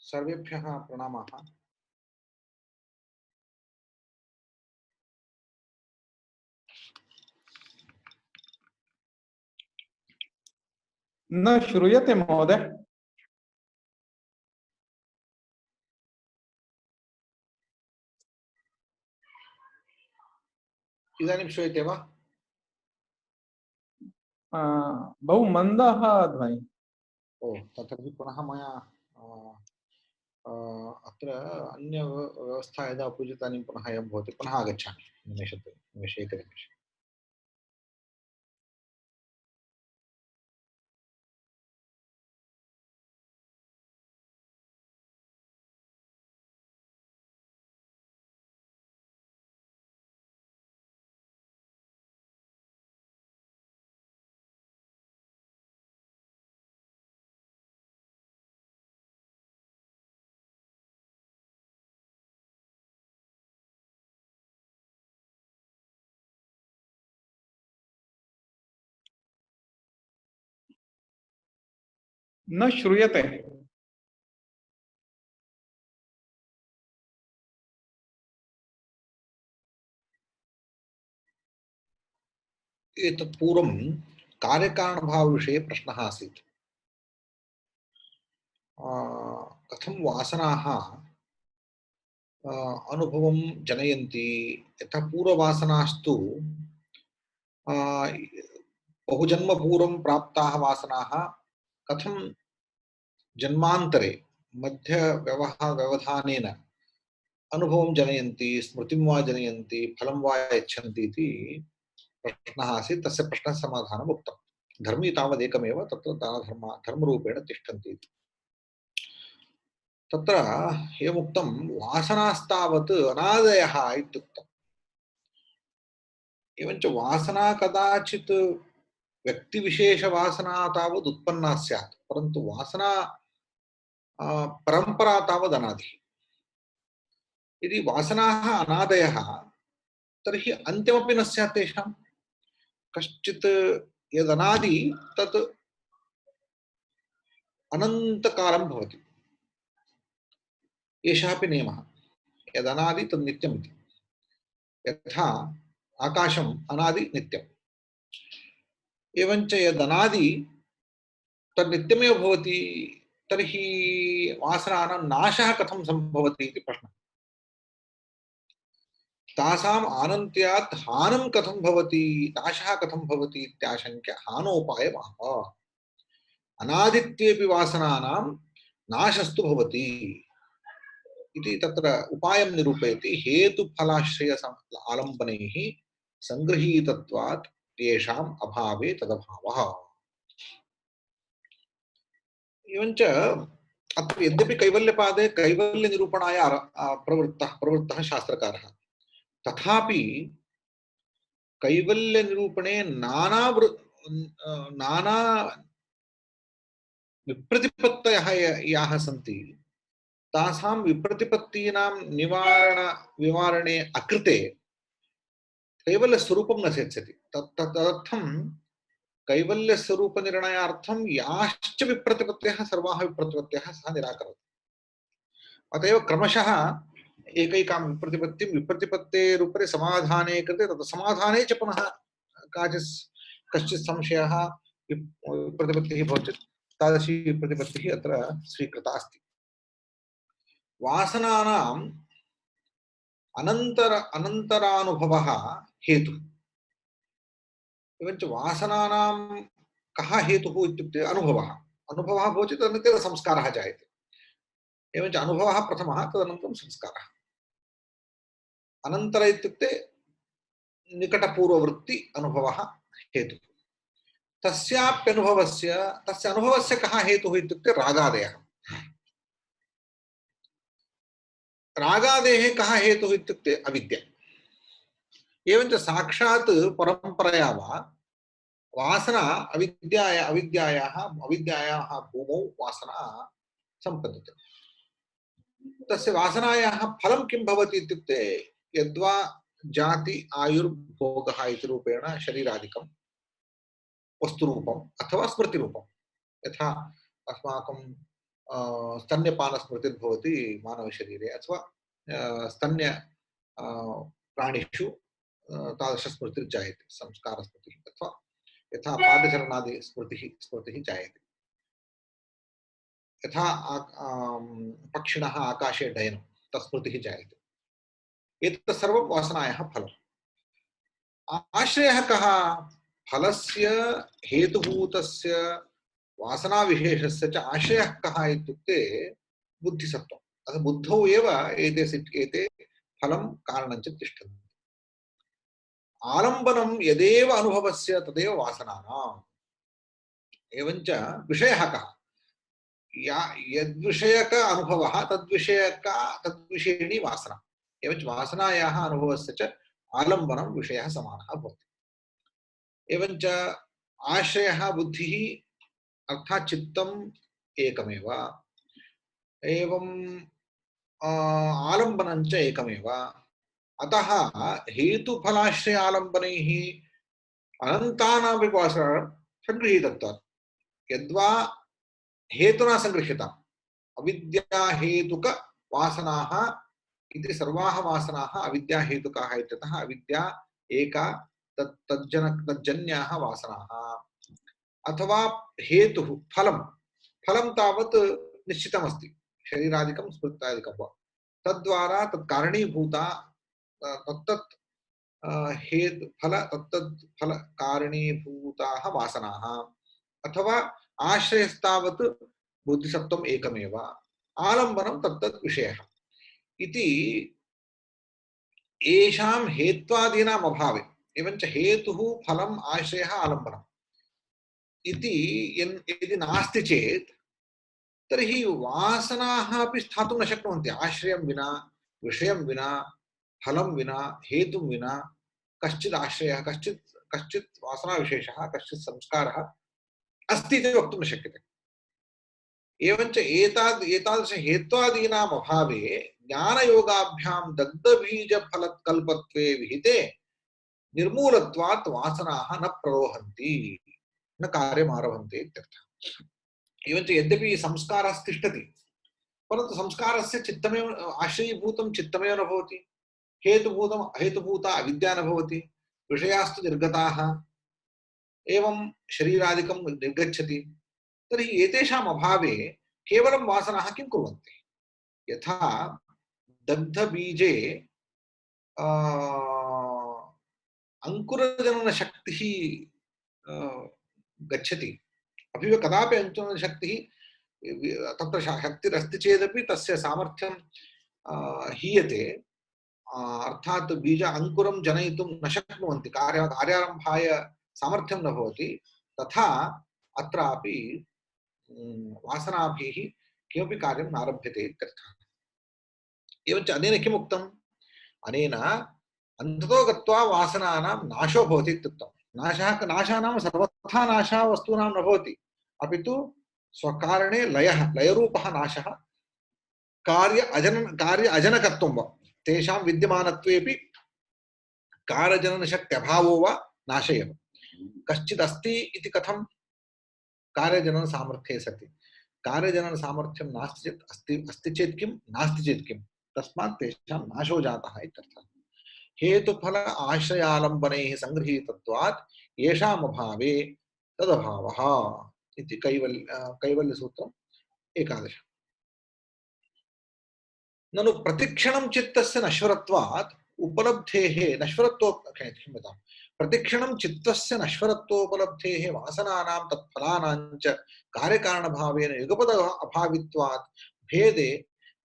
सर्वेभ्यः प्रणामाः। न श्रूयते महोदय। इदानीं श्रूयते वा? बहु मन्दः ध्वनि। ओ तथापि पुनः मया अत्र अन्य व्यवस्था यदा उपयुज्यते तदानीं पुनः एवं भवति। पुनः आगच्छामि निमेषे एकनिमेषे। न श्रूयते। एतत् पूर्वं कार्यकारणभावविषये प्रश्नः आसीत्। कथं वासनाः अनुभवं जनयन्ति। यथा पूर्ववासनास्तु बहुजन्मपूर्वं प्राप्ताः वासनाः कथं जन्मान्तरे व्यवधानेन अनुभवं जनयन्ति, स्मृतिं वा जनयन्ति, फलं वा यच्छन्ति इति प्रश्नः आसीत्। तस्य प्रश्नस्य समाधानम् उक्तं। धर्मी तावदेकमेव, तत्र धर्मरूपेण तिष्ठन्ति इति। तत्र एवमुक्तं वासनास्तावत् अनादयः इत्युक्तम्। एवञ्च वासना कदाचित् व्यक्तिविशेषवासना तावत् उत्पन्ना स्यात्, परन्तु वासना परम्परा तावत् अनादिः। यदि वासनाः अनादयः तर्हि अन्त्यमपि न स्यात् तेषां। कश्चित् यदनादि तत् अनन्तकालं भवति। एषः अपि नियमः। यदनादि तद् नित्यम् इति। यथा आकाशम् अनादि नित्यम्। एवञ्च यदनादि तद् नित्यमेव भवति, तर्हि वासनानां नाशः कथं सम्भवति इति प्रश्नः। तासाम् आनन्त्यात् हानं कथं भवति, नाशः कथं भवति इत्याशङ्क्य हानोपायमाह। अनादित्वेपि वासनानां नाशस्तु भवति इति तत्र उपायं निरूपयति। हेतुफलाश्रय आलम्बनैः सङ्गृहीतत्वात् येषाम् अभावे तदभावः। एवञ्च अत्र यद्यपि कैवल्यपादे कैवल्यनिरूपणाय प्रवृत्तः शास्त्रकारः, तथापि कैवल्यनिरूपणे नाना विप्रतिपत्तयः याः सन्ति, तासां विप्रतिपत्तीनां निवारणे अकृते कैवल्यस्वरूपं न सेत्स्यति। तदर्थं कैवल्यस्वरूपनिर्णयार्थं याश्च विप्रतिपत्तयः सर्वाः विप्रतिपत्तयः सः निराकरोति। अतः एव क्रमशः एकैकां विप्रतिपत्तिं विप्रतिपत्तेरुपरि समाधाने कृते तत् समाधाने च पुनः कश्चित् संशयः विप्रतिपत्तिः भवति। तादृशी विप्रतिपत्तिः अत्र स्वीकृता अस्ति। वासनानाम् अनन्तरानुभवः हेतुः। एवञ्च वासनानां कः हेतुः इत्युक्ते अनुभवः। अनुभवः भवति तदनन्तरं संस्कारः जायते। एवञ्च अनुभवः प्रथमः, तदनन्तरं संस्कारः। अनन्तर इत्युक्ते निकटपूर्ववृत्ति अनुभवः हेतुः। तस्य अनुभवस्य कः हेतुः इत्युक्ते रागादयः। रागादेः कः हेतुः इत्युक्ते अविद्या। एवञ्च साक्षात् परम्परया वा वासना अविद्यायाः भूमौ वासना सम्पद्यते। तस्य वासनायाः फलं किं भवति इत्युक्ते यद्वा जाति आयुर्भोगः इति रूपेण शरीरादिकं वस्तुरूपम् अथवा स्मृतिरूपं। यथा अस्माकं स्तन्यपानस्मृतिर्भवति मानवशरीरे अथवा स्तन्य प्राणिषु तादृशस्मृतिर्जायते संस्कारस्मृतिः अथवा यथा पादचलनादि स्मृतिः जायते यथा पक्षिणः आकाशे डयनं तत्स्मृतिः जायते एतत् सर्वं वासनायाः फलम् आश्रयः कः फलस्य हेतुभूतस्य वासनाविशेषस्य च आश्रयः कः इत्युक्ते बुद्धिसत्त्वम् अतः बुद्धौ एव एते फलं कारणं च तिष्ठन्ति आलम्बनं यदेव अनुभवस्य तदेव वासनानाम् एवञ्च विषयः कः या यद्विषयक अनुभवः तद्विषयिणी वासना एवञ्च वासनायाः अनुभवस्य च आलम्बनं विषयः समानः भवति एवञ्च आश्रयः बुद्धिः अर्थात् चित्तम् एकमेव एवं आलम्बनं च एकमेव अतः हेतुफलाश्रय आलम्बनैः अनन्तानामपि वासनानां सङ्गृहीतत्वात् यद्वा हेतुना संगृह्यताम् अविद्या हेतुक वासनाः इति सर्वाः वासनाः अविद्या हेतुकाः इत्यतः अविद्या एका तज्जन्याः वासनाः अथवा हेतुः फलं तावत् निश्चितमस्ति शरीरादिकं स्मृत्यादिकं वा तद्वारा तत्कारणीभूता तत्तत् हेतु फल कारणीभूताः वासनाः अथवा आश्रयस्तावत् बुद्धिसत्त्वम् एकमेव आलम्बनं तत्तत् विषयः इति येषां हेत्वादीनाम् अभावे एवञ्च हेतुः फलम् आश्रयः आलम्बनम् इति यदि नास्ति चेत् तर्हि वासनाः अपि स्थातुं न शक्नुवन्ति आश्रयं विना विषयं विना फलं विना हेतुं विना कश्चित् आश्रयः कश्चित् वासनाविशेषः कश्चित् संस्कारः अस्ति इति वक्तुं न शक्यते एवञ्च एतादृश हेत्वादीनाम् अभावे ज्ञानयोगाभ्यां दग्धबीजफलकल्पत्वे विहिते निर्मूलत्वात् वासनाः न प्ररोहन्ति न कार्यमारभन्ते इत्यर्थः एवञ्च यद्यपि संस्कारः तिष्ठति परन्तु संस्कारस्य चित्तमेव आश्रयीभूतं चित्तमेव न भवति हेतुभूता अविद्या न भवति विषयास्तु निर्गताः एवं शरीरादिकं निर्गच्छति तर्हि एतेषाम् अभावे केवलं वासनाः किं कुर्वन्ति यथा दग्धबीजे अंकुरजननशक्तिः गच्छति अपि कदापि अंकुरजननशक्तिः तत्र शक्तिरस्ति चेदपि तस्य सामर्थ्यं हीयते अर्थात् बीज अंकुरं जनयितुं न शक्नुवन्ति कार्यारम्भाय सामर्थ्यं न भवति तथा अत्रापि वासनाभिः किमपि कार्यं नारभ्यते इत्यर्थः एवञ्च अनेन किम् उक्तम् अनेन अन्ततो गत्वा वासनानां नाशो भवति इत्युक्तं नाशः नाम सर्वथा नाशः वस्तूनां न भवति अपि तु स्वकारणे लयरूपः नाशः कार्य अजनकत्वं वा तेषां विद्यमानत्वेपि कार्यजननशक्त्यभावो वा नाश एव कश्चिदस्ति इति कथं कार्यजननसामर्थ्ये सति कार्यजननसामर्थ्यं नास्ति चेत् अस्ति चेत् किं नास्ति चेत् किं तस्मात् तेषां नाशो जातः इत्यर्थः हेतुफल आश्रयालम्बनैः संगृहीतत्वात् येषाम् अभावे तदभावः इति कैवल्यसूत्रम् 11 ननु प्रतिक्षणं चित्तस्य नश्वरत्वात् उपलब्धेः क्षम्यताम् प्रतिक्षणं चित्तस्य नश्वरत्वोपलब्धेः वासनानां तत्फलानां च कार्यकारणभावेन युगपद अभावित्वात् भेदे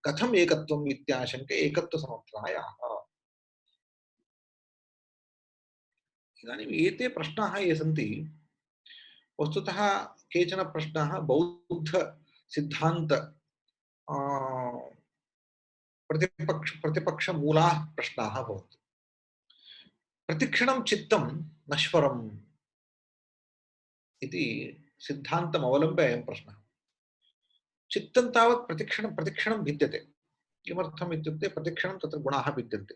कथम् एकत्वम् इत्याशङ्के एकत्वसमर्थनायाः इदानीम् एते प्रश्नाः ये सन्ति वस्तुतः केचन प्रश्नाः बौद्ध सिद्धान्त प्रतिपक्ष मूलाः प्रश्नाः भवन्ति प्रतिक्षणं चित्तं नश्वरम् इति सिद्धान्तम् अवलम्ब्य अयं प्रश्नः चित्तं तावत् प्रतिक्षणं भिद्यते किमर्थम् इत्युक्ते प्रतिक्षणं तत्र गुणाः भिद्यन्ते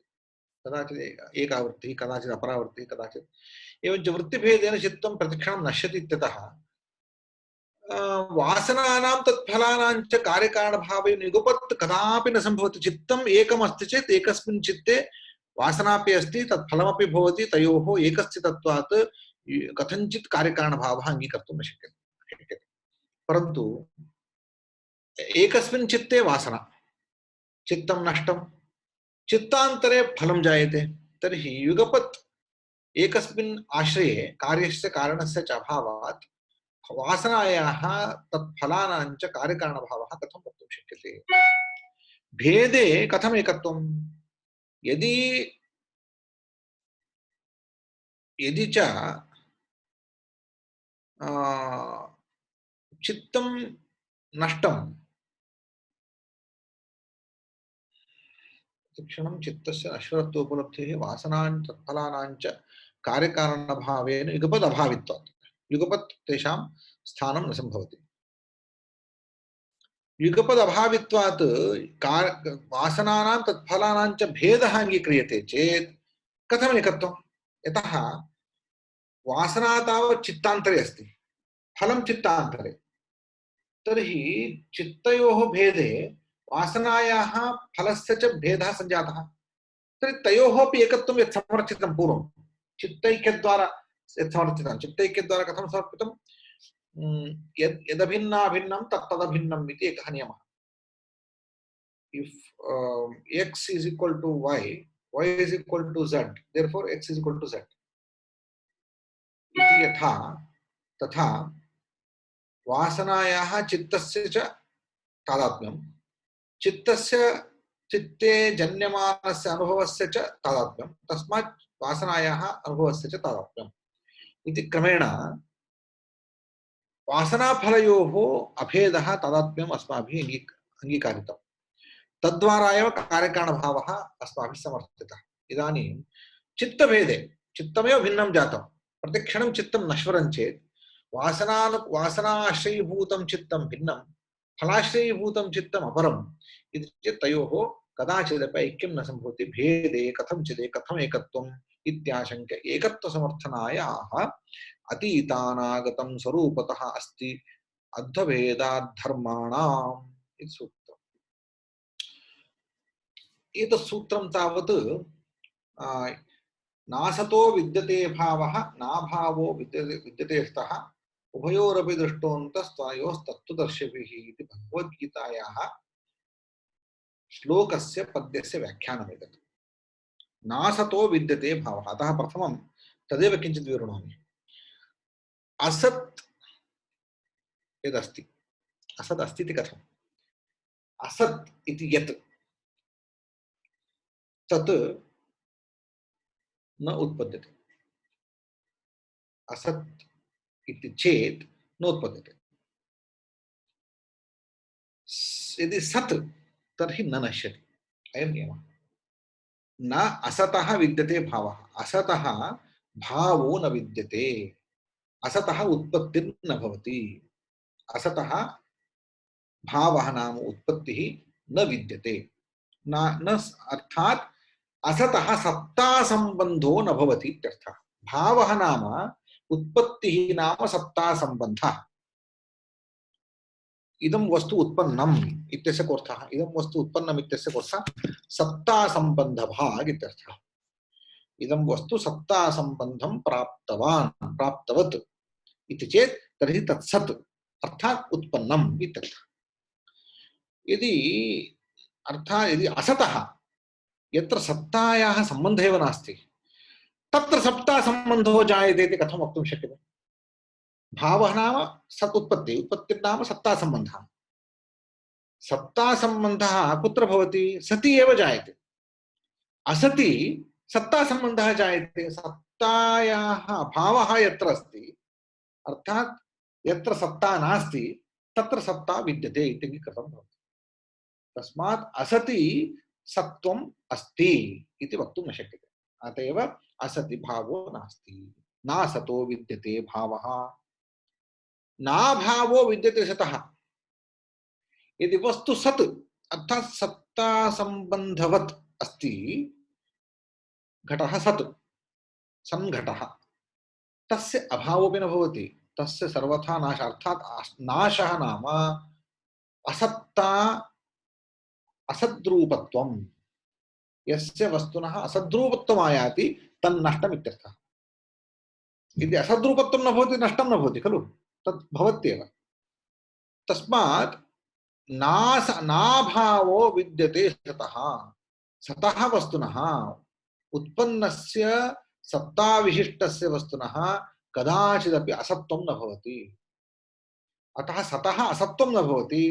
कदाचित् एका वृत्तिः कदाचित् अपरा वृत्तिः कदाचित् एवञ्च वृत्तिभेदेन चित्तं प्रतिक्षणं नश्यति इत्यतः वासनानां तत्फलानां च कार्यकारणभावे युगपत् कदापि न सम्भवति। चित्तम् एकमस्ति चेत् एकस्मिन् चित्ते वासनापि अस्ति तत्फलमपि भवति, तयोः एकस्थितत्वात् कथञ्चित् कार्यकारणभावः अङ्गीकर्तुं न शक्यते। परन्तु एकस्मिन् चित्ते वासना, चित्तं नष्टं, चित्तान्तरे फलं जायते, तर्हि युगपत् एकस्मिन् आश्रये कार्यस्य कारणस्य च अभावात् वासनायाः तत्फलानां च कार्यकारणभावः कथं वक्तुं शक्यते? भेदे कथम् एकत्वं? यदि यदि च चित्तं नष्टं, तत्क्षणं चित्तस्य नश्वरत्वोपलब्धेः वासनां तत्फलानां च कार्यकारणभावेन युगपद् अभावित्वात्, युगपत् तेषां स्थानं न सम्भवति। युगपद अभावित्वात् वासनानां तत्फलानां च भेदः अङ्गीक्रियते चेत् कथम् एकत्वं? यतः वासना तावत् चित्तान्तरे अस्ति, फलं चित्तान्तरे, तर्हि चित्तयोः भेदे वासनायाः फलस्य च भेदः सञ्जातः। तर्हि तयोः अपि एकत्वं यत् समर्थितं पूर्वं चित्तैक्यद्वारा, यत् समर्थितं चित्तैक्यद्वारा कथं समर्पितं? यदभिन्नाभिन्नं तत्तदभिन्नम् इति एकः नियमः। If x is equal to y is equal to z, therefore x is equal to z. इति यथा तथा वासनायाः चित्तस्य च तादात्म्यं, चित्तस्य चित्ते जन्यमानस्य अनुभवस्य च तादात्म्यं, तस्मात् वासनायाः अनुभवस्य च तादात्म्यम् इति क्रमेण वासनाफलयोः अभेदः तादात्म्यम् अस्माभिः अङ्गीकारितम्। तद्वारा एव कार्यकारणभावः अस्माभिः समर्थितः। इदानीं चित्तभेदे चित्तमेव भिन्नं जातं, प्रतिक्षणं चित्तं नश्वरं चेत् वासनाश्रयीभूतं चित्तं भिन्नं, फलाश्रयीभूतं चित्तम् अपरम् इति चेत् तयोः कदाचिदपि ऐक्यं न सम्भवति। भेदे कथम् एकत्वम् इत्याशङ्क्य एकत्वसमर्थनाय आह अतीतानागतं स्वरूपतः अस्ति अध्वभेदात् धर्माणाम् इति सूत्रम्। एतत् सूत्रं तावत् नासतो विद्यते भावः नाभावो विद्यते स्तः उभयोरपि दृष्टोऽन्तस्त्वयोस्तत्त्वदर्शिभिः इति भगवद्गीतायाः श्लोकस्य पद्यस्य व्याख्यानमेतत्। नासतो विद्यते भावः, अतः प्रथमं तदेव किञ्चित् विवृणोमि। असत् यदस्ति, असत् अस्ति इति कथम्? असत् इति यत् तत् न उत्पद्यते, असत् इति चेत् न उत्पद्यते। यदि सत् तर्हि न नश्यति, अयं नियमः। न असतः विद्यते भावः, असतः भावो न विद्यते, असतः उत्पत्तिर्न भवति, असतः भावः नाम उत्पत्तिः न विद्यते। न अर्थात् असतः सत्ता संबंधो न भवति इत्यर्थः। भावः नाम उत्पत्तिः नाम सत्ता संबन्धः। इदं वस्तु उत्पन्नम् इत्यस्य कोऽर्थः? इदं वस्तु उत्पन्नम् इत्यस्य कोऽर्थः? सत्ता संबन्धभाग इत्यर्थः। इदं वस्तु सत्ता संबन्धं प्राप्तवत् इति चेत् तर्हि तत्सत् अर्थात् उत्पन्नम् इत्यर्थः। यदि असतः यत्र सत्तायाः सम्बन्धः एव नास्ति तत्र सत्ता संबन्धो जायते इति कथं वक्तुं शक्यते? भावः नाम सत् उत्पत्तिर्नाम सत्ता संबन्धः। सत्ता संबन्धः कुत्र भवति? सति एव जायते। असति सत्ता संबन्धः जायते। सत्तायाः अभावः यत्र अस्ति, अर्थात् यत्र सत्ता नास्ति तत्र सत्ता विद्यते इति कृतं भवति। तस्मात् असति सत्त्वम् अस्ति इति वक्तुं न शक्यते। अत एव असति भावो नास्ति। नासतो विद्यते भावः नाभावो विद्यते सतः। यदि वस्तु सत् अर्थात् सत्ता संबन्धवत् अस्ति, घटः सत् संघटः, तस्य अभावोऽपि न भवति, तस्य सर्वथा नाश अर्थात नाशः नाम असत्ता असद्रूपत्वं यस्य वस्तुनः असद्रूपत्वम् आयाति तन्नष्टम् इत्यर्थः। यदि असद्रूपत्वं न भवति नष्टं न भवति खलु, तद् भवत्येव। तस्मात् नाभावो विद्यते सतः। सतः वस्तुनः उत्पन्नस्य सत्ताविशिष्टस्य वस्तुनः कदाचिदपि असत्वं न भवति। अतः सतः असत्वं न भवति,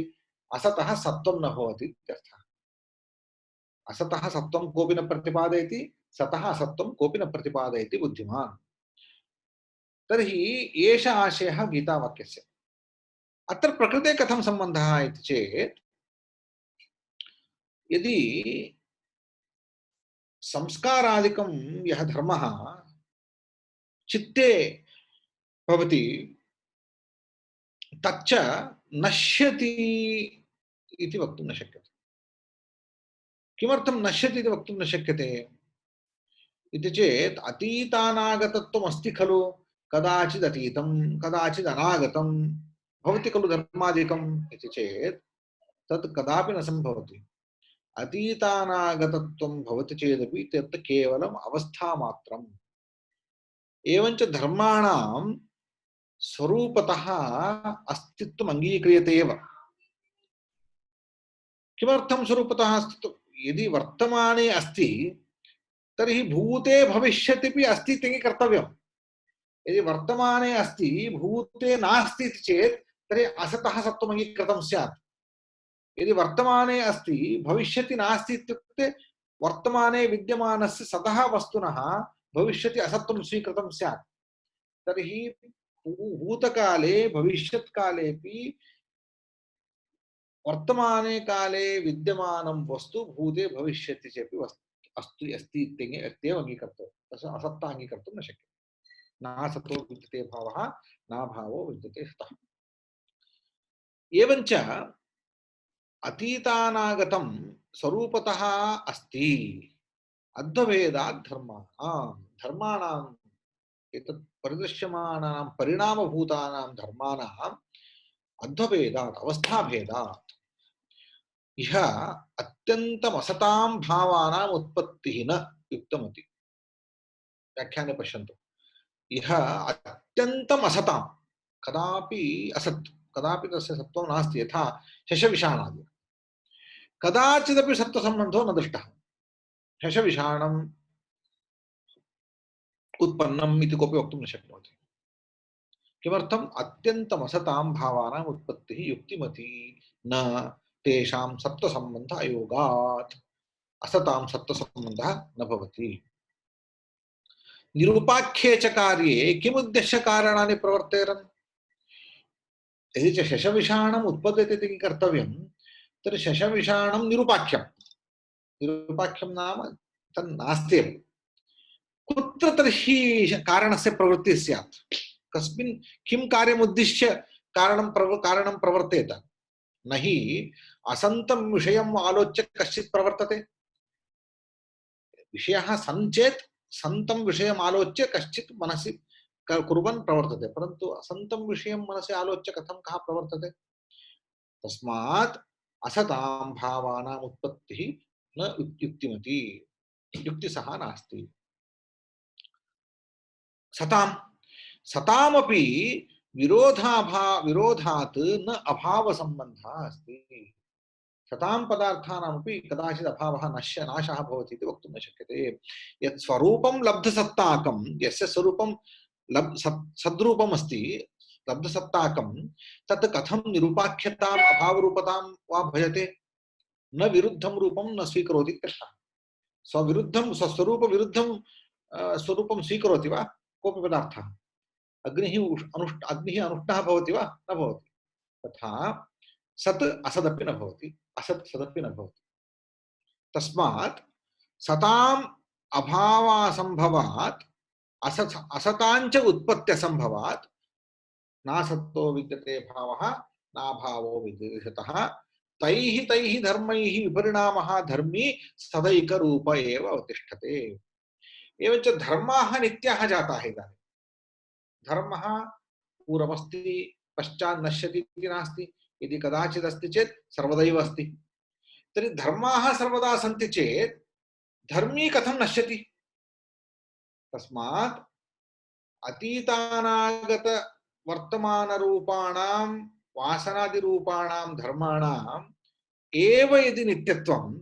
असतः सत्वं न भवति इत्यर्थः। असतः सत्वं कोऽपि न प्रतिपादयति, सतः असत्वं कोऽपि न प्रतिपादयति बुद्धिमान्। तर्हि एष आशयः गीतावाक्यस्य। अत्र प्रकृते कथं सम्बन्धः इति चेत्, यदि संस्कारादिकं यः धर्मः चित्ते भवति तच्च नश्यति इति वक्तुं न शक्यते। किमर्थं नश्यति इति वक्तुं न शक्यते इति चेत् अतीतानागतत्वम् अस्ति खलु, कदाचित् अतीतं कदाचित् अनागतं भवति खलु धर्मादिकम् इति चेत् तत् कदापि न सम्भवति। अतीतानागतत्वं भवति चेदपि तत् केवलम् अवस्थामात्रम्। एवञ्च धर्माणां स्वरूपतः अस्तित्वम् अङ्गीक्रियते एव। किमर्थं स्वरूपतः अस्तित्वं? यदि वर्तमाने अस्ति तर्हि भूते भविष्यत्यपि अस्ति इति कर्तव्यम्। यदि वर्तमाने अस्ति भूते नास्ति इति चेत् तर्हि असतः सत्त्वम् अङ्गीकृतं स्यात्। यदि वर्तमाने अस्ति भविष्यति नास्ति इत्युक्ते वर्तमाने विद्यमानस्य सतः वस्तुनः भविष्यति असत्त्वं स्वीकृतं स्यात्। तर्हि भूतकाले भविष्यत्कालेपि वर्तमाने काले विद्यमानं वस्तु भूते भविष्यति चेपि अस्ति अस्ति इत्येव अङ्गीकर्तव्यं। तस्य असत्ता अङ्गीकर्तुं न शक्यते। नासतो विद्यते भावः नाभावो विद्यते सतः। एवञ्च अतीतानागतं स्वरूपतः अस्ति। अद्वभेदात् धर्माणाम् एतत् परिदृश्यमानानां परिणामभूतानां धर्माणाम् अद्वभेदात् अवस्थाभेदात् इह अत्यन्तमसतां भावानाम् उत्पत्तिः न युक्तमति। व्याख्याने पश्यन्तु। इह अत्यन्तम् असतां, कदापि असत्, कदापि तस्य सत्त्वं नास्ति। यथा शशविषाणादि कदाचिदपि सत्त्वसम्बन्धो न दृष्टः। शशविषाणम् उत्पन्नम् इति कोऽपि वक्तुं न शक्नोति। किमर्थम्? अत्यन्तमसतां भावानाम् उत्पत्तिः युक्तिमती न तेषां सत्त्वसम्बन्ध अयोगात्। असतां सत्त्वसम्बन्धः न भवति। निरुपाख्ये च कार्ये किमुद्देश्य कारणानि प्रवर्तेरन्? यदि च शशविषाणम् उत्पद्यते इति कर्तव्यं तर्हि शशविषाणं निरुपाख्यं। निरुपाख्यं नाम तन्नास्त्येव। कुत्र तर्हि कारणस्य प्रवृत्तिः स्यात्? कस्मिन् किं कार्यमुद्दिश्य कारणं प्रवर्तेत? न हि असन्तं विषयम् आलोच्य कश्चित् प्रवर्तते। विषयः सन् चेत् सन्तं विषयम् आलोच्य कश्चित् मनसि कुर्वन् प्रवर्तते, परन्तु असन्तं विषयं मनसि आलोच्य कथं कः प्रवर्तते? तस्मात् असतां भावानाम् उत्पत्तिः न युक्तिमती, युक्तिसह नास्ति। सतामपि विरोधात् न अभावसम्बन्धः अस्ति। सतां पदार्थानामपि कदाचित् अभावः नाशः भवति इति वक्तुं न शक्यते। यत् स्वरूपं लब्धसत्ताकं, यस्य स्वरूपं सद्रूपम् अस्ति लब्धसत्ताकं, तत् कथं निरुपाख्यताम् अभावरूपतां वा भजते? न विरुद्धं रूपं न स्वीकरोति कृष्णः। स्वविरुद्धं स्वस्वरूपविरुद्धं स्वरूपं स्वीकरोति वा कोऽपि पदार्थः? अग्निः अनुष्णः भवति वा? न भवति। तथा सत् असदपि न भवति, असत् सदपि न भवति। तस्मात् सताम् अभावासंभवात् असताञ्च उत्पत्त्यसंभवात् नासत्तो विद्यते भावः नाभावो विद्यते सतः। तैः धर्मैः विपरिणामः धर्मी सदैकरूप एव अवतिष्ठते। एवञ्च धर्माः नित्याः जाताः। इदानीं धर्मः पूर्वमस्ति पश्चात् नश्यति इति नास्ति। यदि कदाचिदस्ति चेत् सर्वदैव अस्ति। तर्हि धर्माः सर्वदा सन्ति चेत् धर्मी कथं नश्यति? तस्मात् अतीतानागत वर्तमानरूपाणां वासनादिरूपाणां धर्माणाम् एव यदि नित्यत्वम्,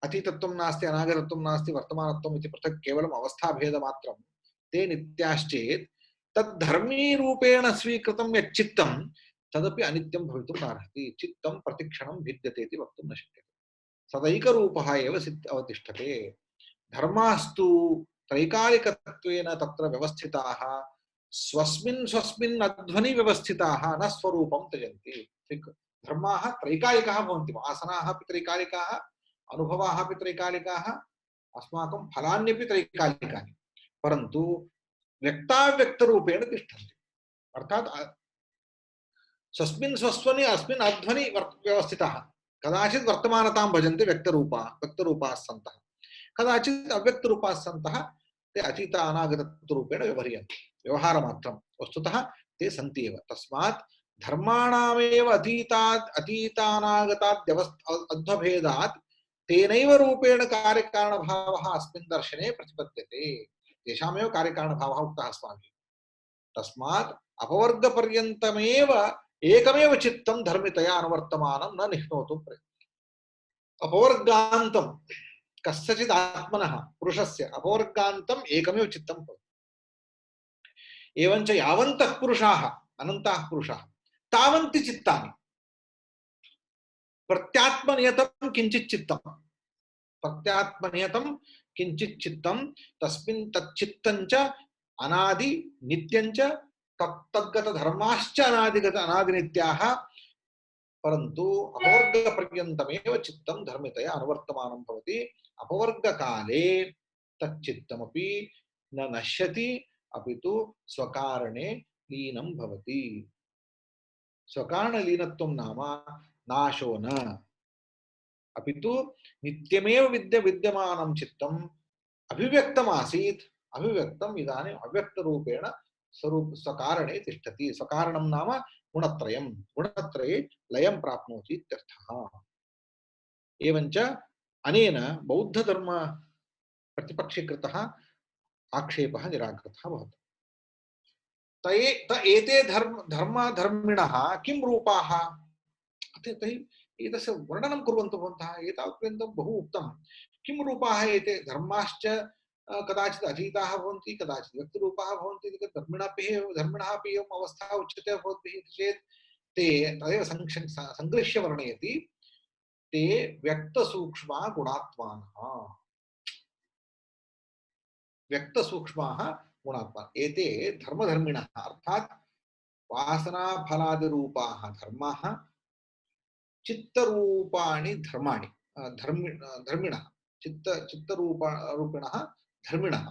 अतीतत्वं नास्ति, अनागतत्वं नास्ति, वर्तमानत्वम् इति पृथक् केवलम् अवस्थाभेदमात्रं, ते नित्याश्चेत् तद्धर्मीरूपेण स्वीकृतं यच्चित्तं तदपि अनित्यं भवितुं नार्हति। चित्तं प्रतिक्षणं भिद्यते इति वक्तुं न शक्यते। सदैकरूपः एव अवतिष्ठते। धर्मास्तु त्रैकालिकत्वेन तत्र व्यवस्थिताः, स्वस्मिन् स्वस्मिन् अध्वनि व्यवस्थिताः, न स्वरूपं त्यजन्ति। धर्माः त्रैकालिकाः भवन्ति। वासनाः अपि त्रैकालिकाः, अनुभवाः अपि त्रैकालिकाः, अस्माकं फलान्यपि त्रैकालिकानि, परन्तु व्यक्ताव्यक्तरूपेण तिष्ठन्ति। अर्थात् स्वस्मिन् स्वस्वनि अस्मिन् अध्वनि व्यवस्थिताः। कदाचित् वर्तमानतां भजन्ते व्यक्तरूपाः सन्तः, कदाचित् अव्यक्तरूपाः सन्तः ते अतीत अनागतरूपेण व्यवह्रियन्ते, व्यवहारमात्रं। वस्तुतः ते सन्ति एव। तस्मात् धर्माणामेव अतीतानागतात् अध्वभेदात् तेनैव रूपेण कार्यकारणभावः अस्मिन् दर्शने प्रतिपद्यते। तेषामेव कार्यकारणभावः उक्तः अस्माभिः। तस्मात् अपवर्गपर्यन्तमेव एकमेव चित्तं धर्मितया अनुवर्तमानं न निह्नोतुं प्रयतते। अपवर्गान्तं कस्यचित् आत्मनः पुरुषस्य अपवर्गान्तम् एकमेव चित्तं भवति। एवञ्च यावन्तः पुरुषाः अनन्ताः पुरुषाः तावन्ति चित्तानि। प्रत्यात्मनियतं किञ्चित् चित्तं, प्रत्यात्मनियतं किञ्चित् चित्तं, तस्मिन् तच्चित्तं च अनादि नित्यं च तद्गत धर्माश्च अनादिनित्याः, परन्तु अपवर्गपर्यन्तमेव चित्तं धर्मितया अनुवर्तमानं भवति। अपवर्गकाले तच्चित्तमपि न नश्यति, अपितु स्वकारणे लीनं भवति। स्वकारणलीनत्वं नाम नाशो न, अपितु नित्यमेव विद्यमानं चित्तम् अभिव्यक्तमासीत्, अभिव्यक्तम् इदानीम् अव्यक्तरूपेण स्वकारणे तिष्ठति। स्वकारणं नाम गुणत्रयं, गुणत्रये लयं प्राप्नोति इत्यर्थः। एवञ्च अनेन बौद्धधर्म प्रतिपक्षीकृतः आक्षेपः निराकृतः भवति। एते धर्मधर्मिणः किं रूपाः? एतस्य वर्णनं कुर्वन्तु भवन्तः। एतावत्पर्यन्तं बहु उक्तं। किं रूपाः एते धर्माश्च? कदाचित् अधीताः भवन्ति, कदाचित् व्यक्तिरूपाः भवन्ति। धर्मिणः अपि एवम् अवस्था उच्यते भवद्भिः चेत् ते तदेव सङ्गृह्य वर्णयति। ते व्यक्तसूक्ष्मा गुणात्मानः, व्यक्तसूक्ष्माः गुणात्मानः। एते धर्मधर्मिणः, अर्थात् वासनाफलादिरूपाः धर्माः, चित्तरूपाणि धर्माणि, धर्मिणः, चित्तरूपिणः धर्मिणः,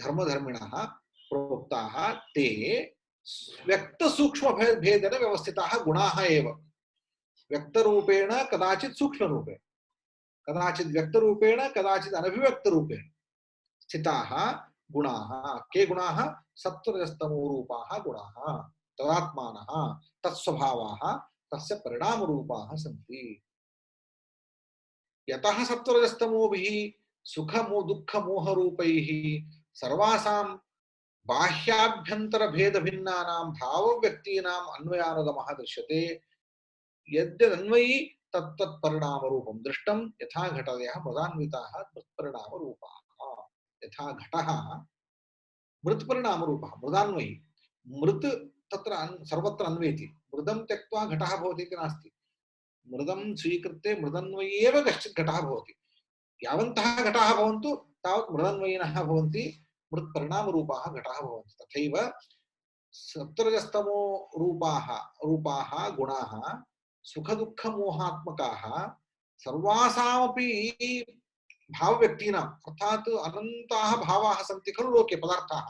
धर्मधर्मिणः प्रोक्ताः। ते व्यक्तसूक्ष्मभेदेन व्यवस्थिताः गुणाः एव। व्यक्तरूपेण कदाचित् सूक्ष्मरूपेण, कदाचित् व्यक्तरूपेण, कदाचित् अनभिव्यक्तरूपेण स्थिताः गुणाः। के गुणाः? सत्त्वरजस्तमोरूपाः गुणाः, तदात्मानः, तत्स्वभावाः, तस्य परिणामरूपाः सन्ति। यतः सत्त्वरजस्तमोभिः दुःखमोहरूपैः सर्वासां बाह्याभ्यन्तरभेदभिन्नानां भावव्यक्तीनाम् अन्वयानुगमः दृश्यते। यद्यन्वयी तत्तत्परिणामरूपं दृष्टं। यथा घटदयः मृदान्विताः मृत्परिणामरूपाः। यथा घटः मृत्परिणामरूपः, मृदान्वयी। मृत् तत्र सर्वत्र अन्वेति। मृदं त्यक्त्वा घटः भवति इति नास्ति। मृदं स्वीकृत्य मृदन्वयी एव कश्चित् घटः भवति। यावन्तः घटाः भवन्तु तावत् मृदन्वयिनः भवन्ति, मृत्परिणामरूपाः घटाः भवन्ति। तथैव सत्त्वरजस्तमो रूपाः गुणाः सुखदुःखमोहात्मकाः सर्वासामपि भावव्यक्तीनाम्, अर्थात् अनन्ताः भावाः सन्ति खलु लोके पदार्थाः।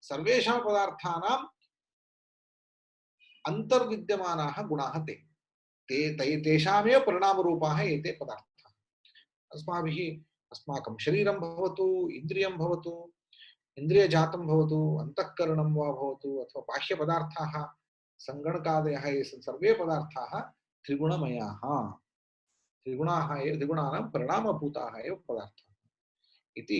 सर्वेषां पदार्थानाम् अन्तर्विद्यमानाः गुणाः तेषामेव परिणामरूपाः एते पदार्थाः। अस्माकं शरीरं भवतु, इन्द्रियं भवतु, इन्द्रियजातं भवतु अन्तःकरणं वा भवतु अथवा बाह्यपदार्थाः सङ्गणकादयः ये सर्वे पदार्थाः त्रिगुणमयाः त्रिगुणानां परिणामभूताः एव पदार्थाः इति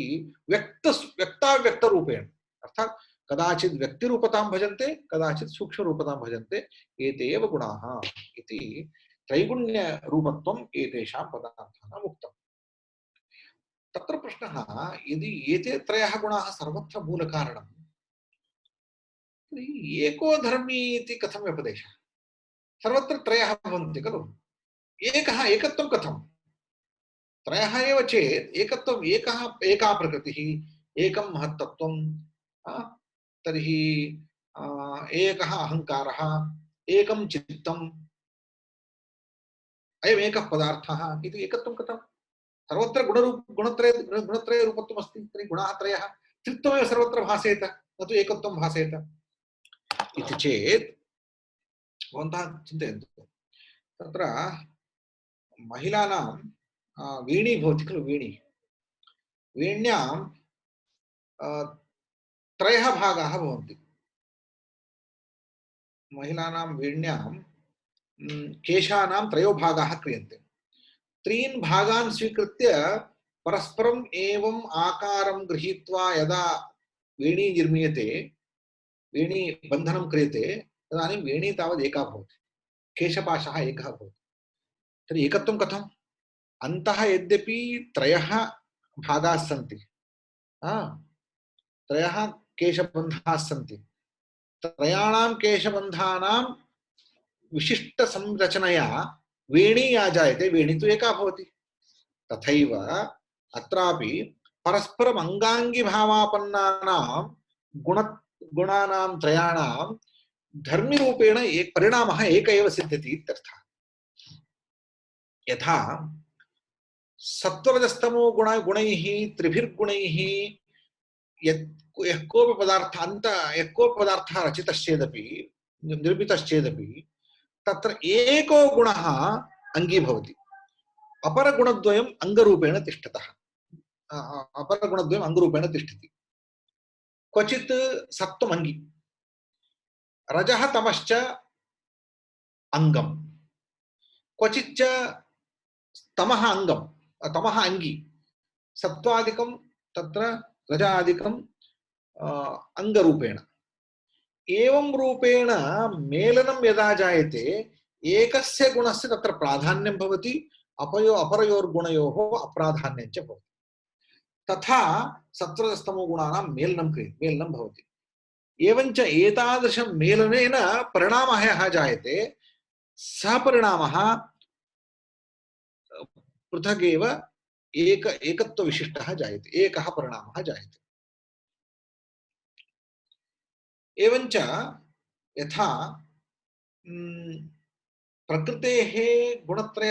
व्यक्ताव्यक्तरूपेण अर्थात कदाचित् व्यक्तिरूपतां भजन्ते कदाचित् सूक्ष्मरूपतां भजन्ते एते एव गुणाः इति त्रैगुण्यरूपत्वम् एतेषां पदार्थानाम् उक्तम्। तत्र प्रश्नः यदि एते त्रयः गुणाः सर्वत्र मूलकारणं तर्हि एको धर्मी इति कथं व्यपदेशः? सर्वत्र त्रयः भवन्ति खलु, एकः एकत्वं कथं? त्रयः एव चेत् एकत्वम् एका प्रकृतिः एकं महत्तत्त्वं तर्हि एकः अहङ्कारः एकं चित्तम् अयम् एकः पदार्थः इति एकत्वं कथं? सर्वत्र गुणत्रय रूपत्वम् अस्ति, तर्हि गुणाः त्रयः, त्रित्वमेव सर्वत्र भासेत, न तु एकत्वं भासेत इति चेत् भवन्तः चिन्तयन्तु। तत्र महिलानां वीणी भवति खलु, वीण्यां त्रयः भागाः भवन्ति। महिलानां वीण्यां केशानां त्रयो भागाः क्रियन्ते। त्रीन् भागान् स्वीकृत्य परस्परम् एवम् आकारं गृहीत्वा यदा वेणी निर्मीयते, वेणी बन्धनं क्रियते, तदानीं वेणी तावत् एका भवति, केशपाशः एकः भवति। तर्हि एकत्वं कथम्? अन्तः यद्यपि त्रयः भागाः सन्ति, त्रयः केशबन्धाः सन्ति, त्रयाणां केशबन्धानां विशिष्टसंरचनया वेणी या जायते, वेणी तु एका भवति। तथैव अत्रापि परस्परम् अङ्गाङ्गिभावापन्नानां गुणानां त्रयाणां धर्मिरूपेण परिणामः एक एव सिद्ध्यति इत्यर्थः। यथा सत्वरजस्तमो गुणैः त्रिभिर्गुणैः यः कोऽपि पदार्थः रचितश्चेदपि निर्मितश्चेदपि तत्र एको गुणः अङ्गी भवति, अपरगुणद्वयम् अङ्गरूपेण तिष्ठतः, अपरगुणद्वयम् अङ्गरूपेण तिष्ठति। क्वचित् सत्त्वम् अङ्गी, रजः तमश्च अङ्गम्, क्वचिच्च तमः अङ्गम्, तमः अङ्गी, सत्त्वादिकं तत्र रजादिकं अङ्गरूपेण। एवं रूपेण मेलनं यदा जायते एकस्य गुणस्य तत्र प्राधान्यं भवति, अपरयोर्गुणयोः अप्राधान्यं च भवति। तथा सत्वरजस्तमो गुणानां मेलनं भवति। एवञ्च एतादृशं मेलनेन परिणामः यः जायते सः परिणामः पृथगेव एकत्वविशिष्टः जायते, एकः परिणामः जायते। एवञ्च यथा प्रकृतेः गुणत्रय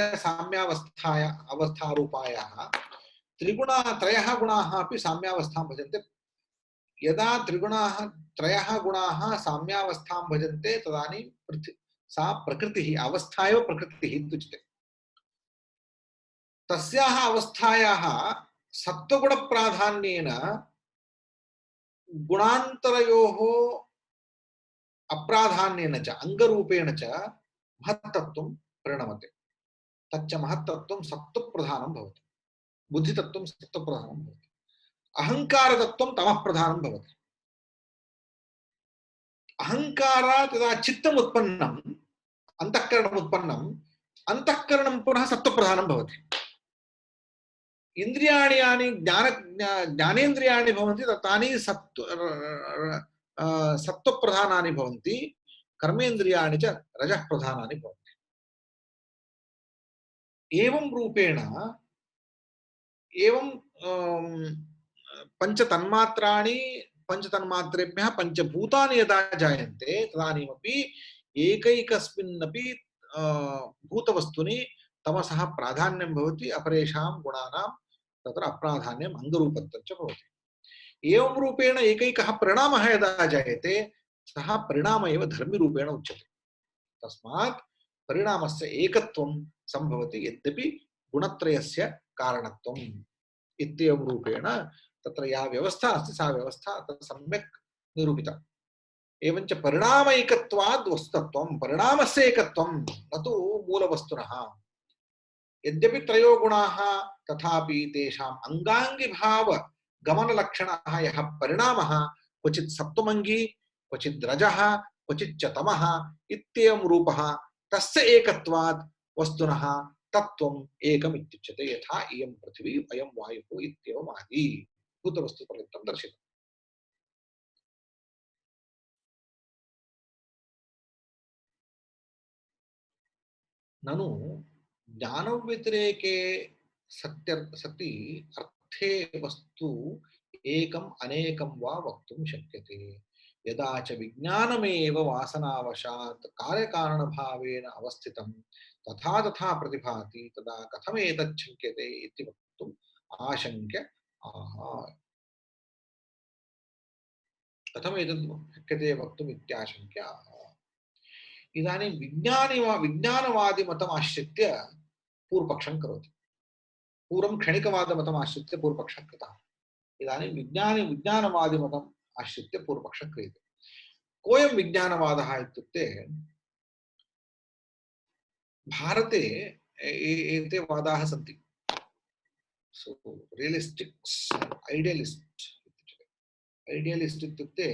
अवस्थारूपायाः त्रयः गुणाः अपि साम्यावस्थां भजन्ते। यदा त्रयः गुणाः साम्यावस्थां भजन्ते तदानीं सा प्रकृतिः, अवस्था एव प्रकृतिः इत्युच्यते। तस्याः अवस्थायाः सत्त्वगुणप्राधान्येन गुणान्तरयोः अप्राधान्येन च अङ्गरूपेण च महत्तत्त्वं परिणमते। तच्च महत्तत्त्वं सत्त्वप्रधानं भवति, बुद्धितत्त्वं सत्त्वप्रधानं भवति, अहङ्कारतत्त्वं तमःप्रधानं भवति। अहङ्कारात् यदा चित्तम् उत्पन्नम्, अन्तःकरणम् उत्पन्नम्, अन्तःकरणं पुनः सत्त्वप्रधानं भवति। इन्द्रियाणि यानि ज्ञानेन्द्रियाणि भवन्ति तानि सत्त्वप्रधानानि भवन्ति, कर्मेन्द्रियाणि च रजः प्रधानानि भवन्ति। एवं रूपेण एवं पंचतन्मात्रेभ्यः पंचभूतानि यदा जायन्ते तदानीमपि एकैकस्मिन्नपि भूतवस्तुनि तमसः प्राधान्यं भवति, अपरेषां गुणानां तत्र अप्राधान्यम् अङ्गरूपत्वं च भवति। एवं रूपेण एकैकः परिणामः यदा जायते सः परिणाम एव धर्मिरूपेण उच्यते। तस्मात् परिणामस्य एकत्वं सम्भवति यद्यपि गुणत्रयस्य कारणत्वम् इत्येवं रूपेण तत्र या व्यवस्था अस्ति सा व्यवस्था तत्र सम्यक् निरूपिता। एवञ्च परिणामैकत्वाद् वस्तुत्वं, परिणामस्य एकत्वं न तु मूलवस्तुनः। यद्यपि त्रयो गुणाः तथापि तेषाम् अङ्गाङ्गिभाव गमनलक्षणः यः परिणामः क्वचित् सप्तमङ्गी क्वचित् रजः क्वचित् च तमः इत्येवं रूपः तस्य एकत्वात् वस्तुनः तत्त्वम् एकम् इत्युच्यते। यथा इयं पृथिवी अयं वायुः इत्येवम् आदि भूतवस्तुपर्यन्तं दर्शितम्। ननु ज्ञानव्यतिरेके सति अर्थे वस्तु एकम् अनेकं वा वक्तुं शक्यते। यदा च विज्ञानमेव वासनावशात् कार्यकारणभावेन अवस्थितं तथा तथा प्रतिभाति तदा कथमेतत् शक्यते इति वक्तुम् आशङ्क्य आह। कथमेतत् शक्यते वक्तुम् इत्याशङ्क्य आह। इदानीं विज्ञानवादिमतम् आश्रित्य पूर्वपक्षं करोति। पूर्वं क्षणिकवादमतम् आश्रित्य पूर्वपक्षः कृतः। इदानीं विज्ञानवादिमतम् आश्रित्य पूर्वपक्षः क्रियते। कोऽयं विज्ञानवादः इत्युक्ते भारते एते वादाः सन्ति। सो रियलिस्टिक्स् ऐडियलिस्ट्। ऐडियलिस्ट् इत्युक्ते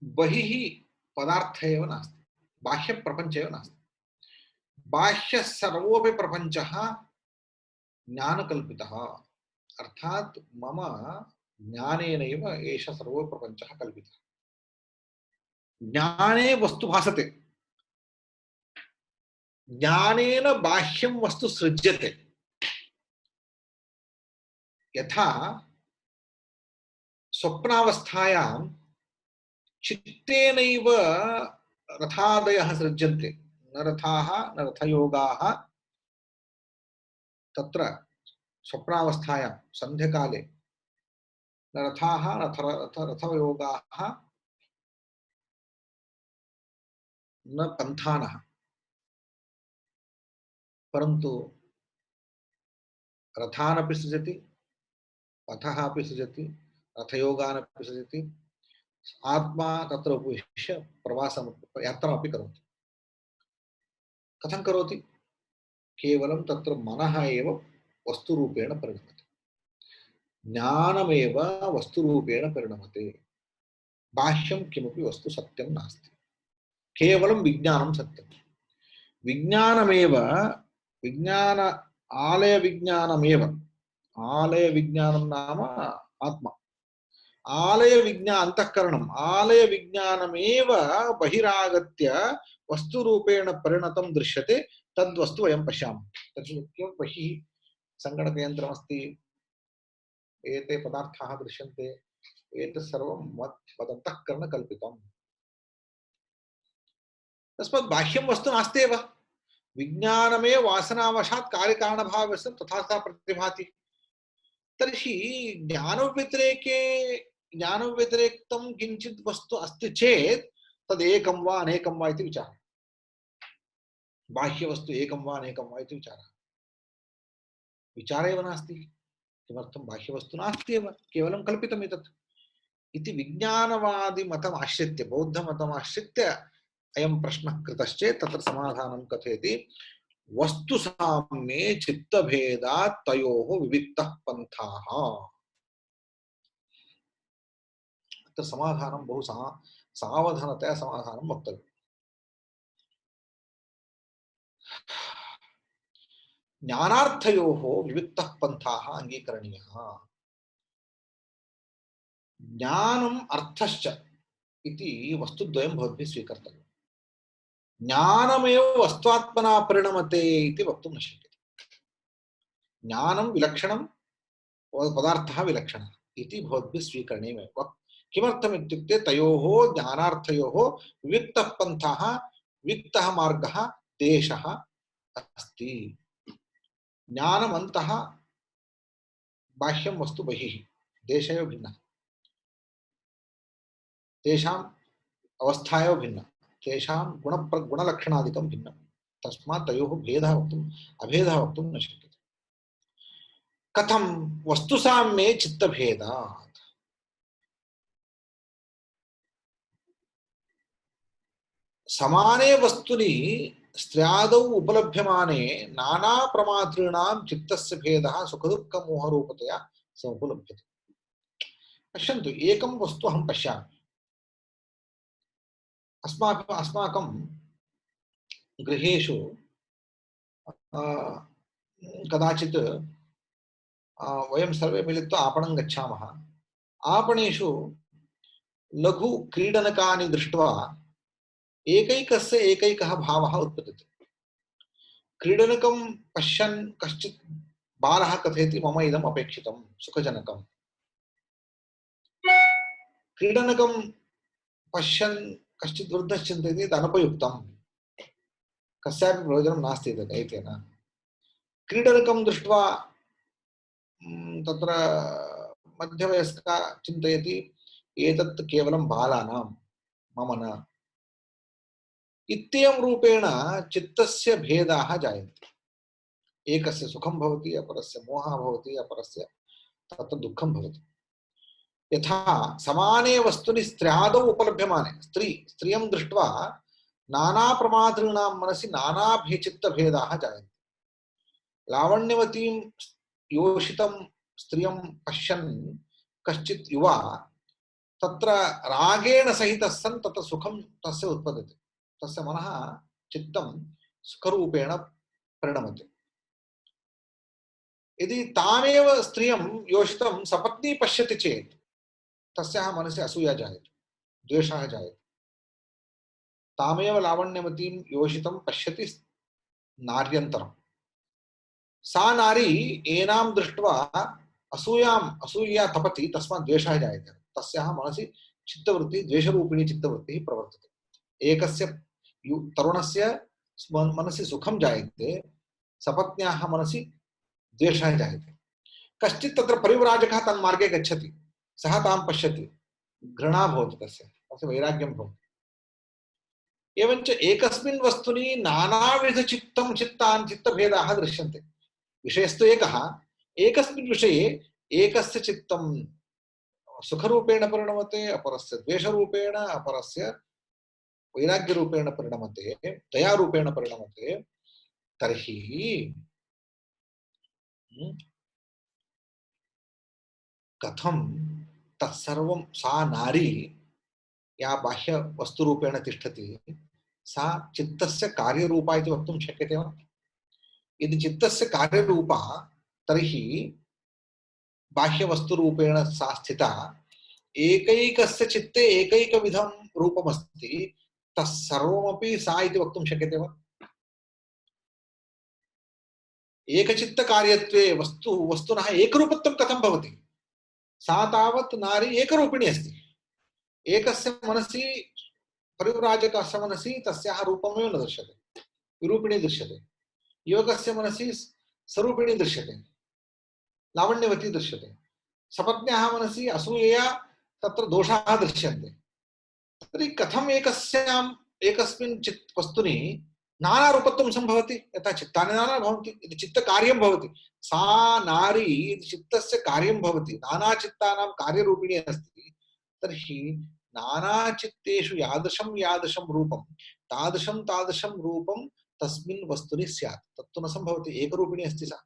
बहिः पदार्थः एव नास्ति, बाह्यप्रपञ्चः एव नास्ति। बाह्यः सर्वोऽपि प्रपञ्चः ज्ञानकल्पितः, अर्थात मम ज्ञानेनैव एषः सर्वो प्रपञ्चः कल्पितः। ज्ञाने वस्तु भासते, ज्ञानेन बाह्यं वस्तु सृज्यते। यथा स्वप्नावस्थायां चित्तेनैव रथादयः सृज्यन्ते, न रथाः न रथयोगाः। तत्र स्वप्नावस्थायां सन्ध्यकाले न रथाः रथयोगाः न पन्थानः, परन्तु रथानपि सृजति, पथः अपि सृजति, रथयोगानपि सृजति। आत्मा तत्र उपविश्य प्रवासं यात्रामपि करोति। कथं करोति? केवलं तत्र मनः एव वस्तुरूपेण परिणमते, ज्ञानमेव वस्तुरूपेण परिणमते। बाह्यं किमपि वस्तु सत्यं नास्ति, केवलं विज्ञानं सत्यं। विज्ञानमेव विज्ञान आलय विज्ञानमेव, आलय विज्ञानं नाम आत्मा, आलय विज्ञान अंतःकरणम् आलय विज्ञानमेव बहिरागत्य वस्तुरूपेण परिणतं दृश्यते। तद्वस्तु वयं पश्यामः। तद् बहिः सङ्गणकयन्त्रमस्ति, एते पदार्थाः दृश्यन्ते, एतत् सर्वं मदन्तःकरणकल्पितम्। तस्मात् बाह्यं वस्तु नास्त्येव। विज्ञानमेव वासनावशात् कार्यकारणभावस्य तथा तथा प्रतिभाति। तर्हि ज्ञानव्यतिरेक्तं किञ्चित् वस्तु अस्ति चेत् तदेकं वा अनेकं वा इति विचारः। बाह्यवस्तु एकं वा अनेकं वा इति विचारः एव नास्ति। किमर्थं? बाह्यवस्तु नास्ति एव, केवलं कल्पितम् एतत् इति विज्ञानवादिमतम् आश्रित्य, बौद्धमतम् आश्रित्य अयं प्रश्नः कृतश्चेत् तत्र समाधानं कथयति। वस्तुसाम्ये चित्तभेदात् तयोः विविक्तः पन्थाः। तत्र समाधानं बहु सावधानतया समाधानं वक्तव्यम्। ज्ञानार्थयोः विविक्तः पन्थाः अङ्गीकरणीयः। ज्ञानम् अर्थश्च इति वस्तुद्वयं भवद्भिः स्वीकर्तव्यम्। ज्ञानमेव वस्त्वात्मना परिणमते इति वक्तुं न शक्यते। ज्ञानं विलक्षणं, पदार्थः विलक्षणः इति भवद्भिः स्वीकरणीयमेव। किमर्थम् इत्युक्ते तयोः ज्ञानार्थयोः विविक्तः पन्थाः, विविक्तः मार्गः, देशः अस्ति। ज्ञानमन्तः, बाह्यं वस्तु बहिः, देशः भिन्नः, तेषाम् अवस्था एव भिन्ना, तेषां गुणलक्षणादिकं भिन्नं। तस्मात् तयोः भेदः वक्तुम्, अभेदः वक्तुं न शक्यते। कथं वस्तुसाम्ये चित्तभेदात्। समाने वस्तुनि स्त्र्यादौ उपलभ्यमाने नाना प्रमातॄणां चित्तस्य भेदः सुखदुःखमोहरूपतया समुपलभ्यते। पश्यन्तु, एकं वस्तु अहं पश्यामि। अस्माकं गृहेषु कदाचित् वयं सर्वे मिलित्वा आपणं गच्छामः। आपणेषु लघु क्रीडनकानि दृष्ट्वा एकैकस्य एकैकः भावः उत्पद्यते। क्रीडनकं पश्यन् कश्चित् बालः कथयति मम इदम् अपेक्षितं सुखजनकम्। क्रीडनकं पश्यन् कश्चित् वृद्धः चिन्तयति तदनुपयुक्तं, कस्यापि प्रयोजनं नास्ति एतेन। क्रीडनकं दृष्ट्वा तत्र मध्यवयस्कः चिन्तयति एतत् केवलं बालानां, मम न। इत्येवं रूपेण चित्तस्य भेदाः जायन्ते। एकस्य सुखं भवति, अपरस्य मोहः भवति, अपरस्य तत्र दुःखं भवति। यथा समाने वस्तुनि स्त्र्यादौ उपलभ्यमाने, स्त्रियं दृष्ट्वा नाना प्रमातॄणां मनसि नाना चित्तभेदाः जायन्ते। लावण्यवतीं योषितं स्त्रियं पश्यन् कश्चित् युवा तत्र रागेण सहितः सन् तत्र सुखं तस्य उत्पद्यते। तस्य मनः चित्तं सुखरूपेण परिणमते। यदि तामेव स्त्रियं योषितं सपत्नी पश्यति चेत् तस्याः मनसि असूया जायते, द्वेषः जायते। तामेव लावण्यवतीं योषितं पश्यति नार्यन्तरं, सा नारी एनां दृष्ट्वा असूया तपति, तस्मात् द्वेषः जायते। तस्याः मनसि चित्तवृत्तिः, द्वेषरूपिणी चित्तवृत्तिः प्रवर्तते। एकस्य तरुणस्य मनसि सुखं जायते, सपत्न्याः मनसि द्वेषः जायते। कश्चित् तत्र परिव्राजकः तन्मार्गे गच्छति, सः तां पश्यति, घृणा भवति, तस्य वैराग्यं भवति। एवञ्च एकस्मिन् वस्तुनि चित्तभेदाः दृश्यन्ते। विषयस्तु एकः, एकस्मिन् विषये एकस्य चित्तं सुखरूपेण परिणमते, अपरस्य द्वेषरूपेण, अपरस्य वैराग्यरूपेण परिणमते, दयारूपेण परिणमते। तर्हि कथं तत्सर्वं सा नारी या बाह्य वस्तुरूपेण तिष्ठति सा चित्तस्य कार्यरूपा इति वक्तुं शक्यते वा? यदि चित्तस्य कार्यरूपा तर्हि बाह्यवस्तुरूपेण सा स्थिता, एकैकस्य चित्ते एकैकविधं रूपमस्ति, तत्सर्वमपि सा इति वक्तुं शक्यते वा? एकचित्तकार्यत्वे वस्तुनः एकरूपत्वं कथं भवति? सा तावत् नारी एकरूपिणी अस्ति। एकस्य मनसि, परिव्राजकस्य मनसि तस्याः रूपमेव न दृश्यते, विरूपिणी दृश्यते। युवकस्य मनसि स्वरूपिणी दृश्यते, लावण्यवती दृश्यते। सपत्न्याः मनसि असूयया तत्र दोषाः दृश्यन्ते। तर्हि कथम् एकस्मिन् वस्तुनि नानारूपत्वं सम्भवति? यथा चित्तानि नाना भवन्ति, यदि चित्तकार्यं भवति, सा नारी यदि चित्तस्य कार्यं भवति, नानाचित्तानां कार्यरूपिणी अस्ति, तर्हि नानाचित्तेषु यादृशं यादृशं रूपं तादृशं तादृशं रूपं तस्मिन् वस्तुनि स्यात्। तत्तु न सम्भवति, एकरूपिणी अस्ति सा।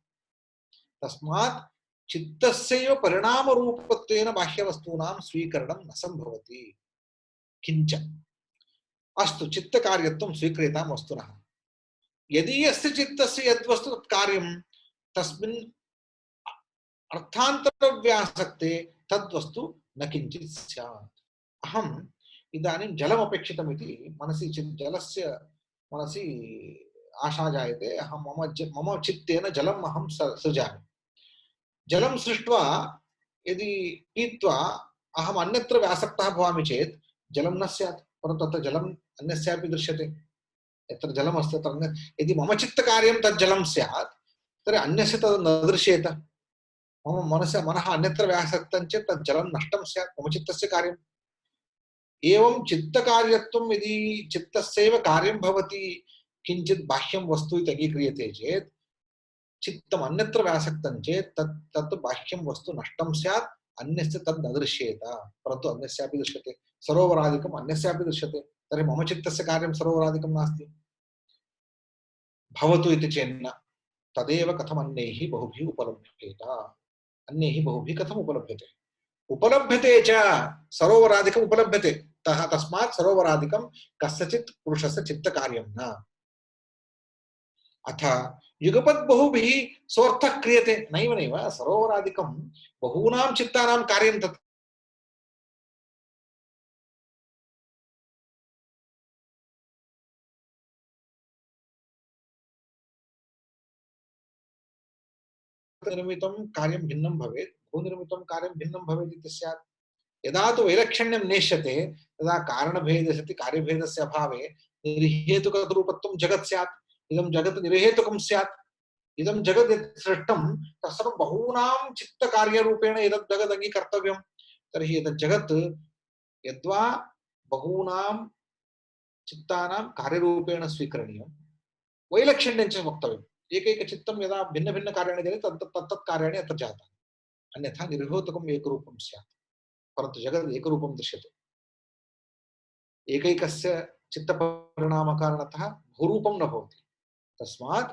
तस्मात् चित्तस्यैव परिणामरूपत्वेन बाह्यवस्तूनां स्वीकरणं न सम्भवति। किञ्च अस्तु, चित्तकार्यत्वं स्वीक्रियतां वस्तुनः। यदि यस्य चित्तस्य यद्वस्तु तत्कार्यं तस्मिन् अर्थान्तरव्यासक्ते तद्वस्तु न किञ्चित् स्यात्। अहम् इदानीं जलमपेक्षितमिति मनसि जलस्य मनसि आशा जायते। अहं मम चित्तेन जलम् अहं सृजामि। जलं सृष्ट्वा यदि पीत्वा अहम् अन्यत्र व्यासक्तः भवामि चेत् जलं न स्यात्, परन्तु तत्र जलम् अन्यस्यापि दृश्यते। यत्र जलमस्ति तत्र यदि मम चित्तकार्यं तत् जलं स्यात् तर्हि अन्यस्य तद् न दृश्येत। मम मनः अन्यत्र व्यासक्तं चेत् तत् जलं नष्टं स्यात्, मम चित्तस्य कार्यम्। एवं चित्तकार्यत्वं यदि चित्तस्यैव कार्यं भवति, किञ्चित् बाह्यं वस्तु इति अङ्गीक्रियते चेत् चित्तम् अन्यत्र व्यासक्तं चेत् तत् बाह्यं वस्तु नष्टं स्यात्, अन्यस्य तद् न दृश्येत, परन्तु अन्यस्यापि दृश्यते। सरोवरादिकम् अन्यस्यापि दृश्यते, तर्हि मम चित्तस्य कार्यं सरोवरादिकं नास्ति। भवतु इति चेन्न तदेव कथम् अन्यैः बहुभिः उपलभ्येत, अन्यैः बहुभिः कथम् उपलभ्यते? उपलभ्यते च, सरोवरादिकम् उपलभ्यते, तस्मात् सरोवरादिकं कस्यचित् पुरुषस्य चित्तकार्यं न। अथ युगपत् बहुभिः सोऽर्थः क्रियते, नैव नैव, सरोवरादिकं बहूनां चित्तानां कार्यं तत्। निर्मितं कार्यं भिन्नं भवेत्, भूनिर्मितं कार्यं भिन्नं भवेत् इति स्यात्। यदा तु वैलक्षण्यं नेष्यते तदा कारणभेदे सति कार्यभेदस्य अभावे निर्हेतुकरूपत्वं जगत् स्यात्। इदं जगत् निर्हेतुकं स्यात्। इदं जगत् यत् सृष्टं तत्सर्वं बहूनां चित्तकार्यरूपेण एतत् जगत् अङ्गीकर्तव्यं। तर्हि एतत् जगत् यद्वा बहूनां चित्तानां कार्यरूपेण स्वीकरणीयं, वैलक्षण्यं च वक्तव्यम्। एकैकचित्तं यदा भिन्नभिन्नकार्याणि जनयति तत्तत् कार्याणि अत्र जातानि, अन्यथा निर्हेतुकम् एकरूपं स्यात्, परन्तु जगत् एकरूपं दृश्यते। एकैकस्य चित्तपरिणामकारणतः बहुरूपं न भवति, तस्मात्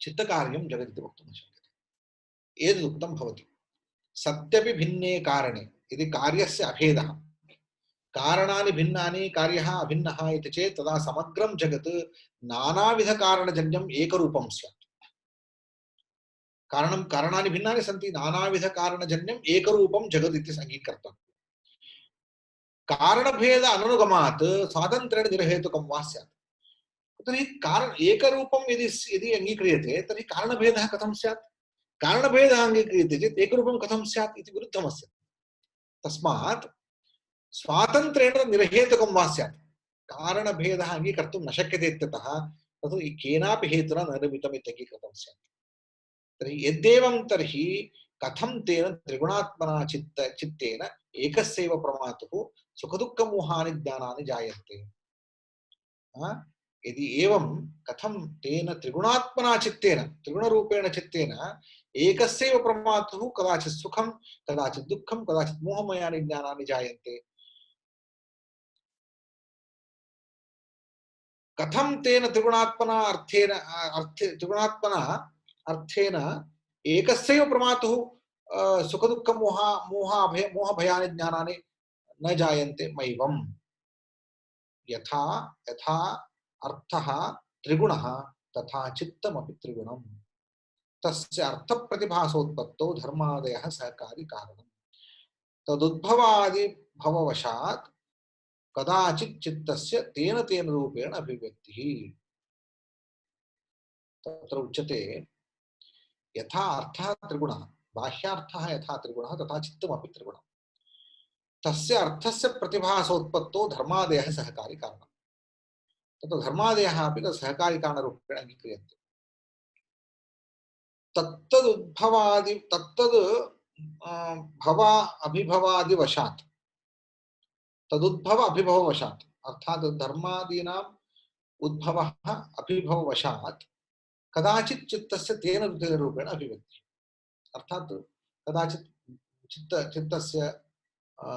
चित्तकार्यं जगदिति वक्तुं न शक्यते। एतदुक्तं भवति सत्यपि भिन्ने कारणे यदि कार्यस्य अभेदः, कारणानि भिन्नानि कार्यः अभिन्नः इति चेत् तदा समग्रं जगत् नानाविधकारणजन्यम् एकरूपं स्यात्। कारणं कारणानि भिन्नानि सन्ति, नानाविधकारणजन्यम् एकरूपं जगत् इति अङ्गीकर्तव्यम्। कारणभेद अनुगमात् स्वातन्त्र्येण निर्हेतुकं वा स्यात्। तर्हि कारण एकरूपं यदि अङ्गीक्रियते तर्हि कारणभेदः कथं स्यात्? कारणभेदः अङ्गीक्रियते चेत् एकरूपं कथं स्यात् इति विरुद्धमस्य। तस्मात् स्वातन्त्र्येण निर्हेतुकं वा स्यात्। कारणभेदः अङ्गीकर्तुं न शक्यते इत्यतः तत् केनापि हेतुना न निर्मितम् इति अङ्गीकृतं स्यात्। तर्हि यद्येवं तर्हि कथं तेन त्रिगुणात्मना चित्तेन एकस्यैव प्रमातुः सुखदुःखमोहानि ज्ञानानि जायन्ते। यदि एवं कथं तेन त्रिगुणात्मना चित्तेन, त्रिगुणरूपेण चित्तेन एकस्यैव प्रमातुः कदाचित् सुखं, कदाचित् दुःखं, कदाचित् मोहमयानि ज्ञानानि जायन्ते। कथं तेन त्रिगुणात्मना अर्थेन एकस्यैव प्रमातुः मोहभयानि ज्ञानानि न जायन्ते मैवम्। यथा यथा अर्थः त्रिगुणः तथा चित्तमपि त्रिगुणम्। तस्य अर्थप्रतिभासोत्पत्तौ धर्मादयः सहकारी कारणम्। तदुद्भवादि भववशात् कदाचित् चित्तस्य तेन तेन रूपेण अभिव्यक्तिः। तत्र उच्यते यथा अर्थः त्रिगुणः, बाह्यार्थः यथा त्रिगुणः तथा चित्तमपि त्रिगुणम्। तस्य अर्थस्य प्रतिभासोत्पत्तौ धर्मादयः सहकारी कारणम्। तत्र धर्मादयः अपि तत् सहकारी कारणरूपेण अङ्गीक्रियन्ते। तत्तदुद्भवादि तत्तद् भवा अभिभवादिवशात्, तदुद्भव अभिभववशात् अर्थात् धर्मादीनाम् उद्भवः अभिभववशात् कदाचित् चित्तस्य तेन रूपेण अभिव्यक्तिः। अर्थात् कदाचित् चित्तस्य